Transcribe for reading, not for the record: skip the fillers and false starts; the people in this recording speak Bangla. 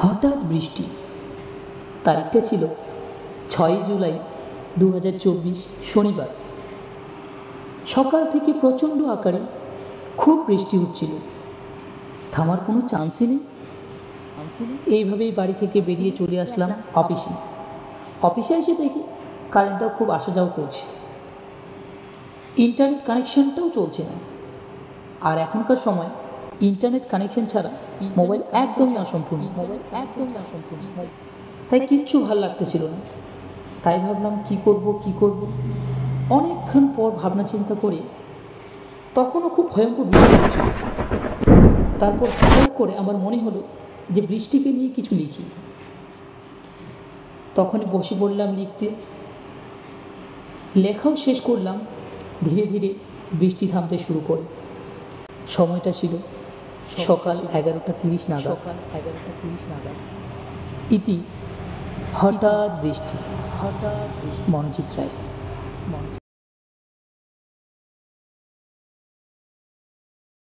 হঠাৎ বৃষ্টি। তারিখটা ছিল 6 জুলাই 2024 শনিবার। সকাল থেকে প্রচণ্ড আকারে খুব বৃষ্টি হচ্ছিল, থামার কোনো চান্সই নেই। এইভাবেই বাড়ি থেকে বেরিয়ে চলে আসলাম অফিসে এসে দেখি কারেন্টটাও খুব আসা যাওয়া করছে, ইন্টারনেট কানেকশনটাও চলছে না। আর এখনকার সময় ইন্টারনেট কানেকশন ছাড়া মোবাইল একদমই অসম্পূর্ণ। তাই কিচ্ছু ভাল লাগতেছিল না। তাই ভাবলাম কি করব। অনেকক্ষণ পর ভাবনা চিন্তা করে তখনও খুব ভয়ঙ্কর বৃষ্টি হচ্ছিল। তারপর হঠাৎ করে আমার মনে হলো যে বৃষ্টিকে নিয়ে কিছু লিখি। তখনই বসে পড়লাম লিখতে। লেখাও শেষ করলাম। ধীরে ধীরে বৃষ্টি থামতে শুরু করে। সময়টা ছিল সকাল 11:30 নাগাদ। ইতি হঠাৎ বৃষ্টি। মনোজিৎ রায়।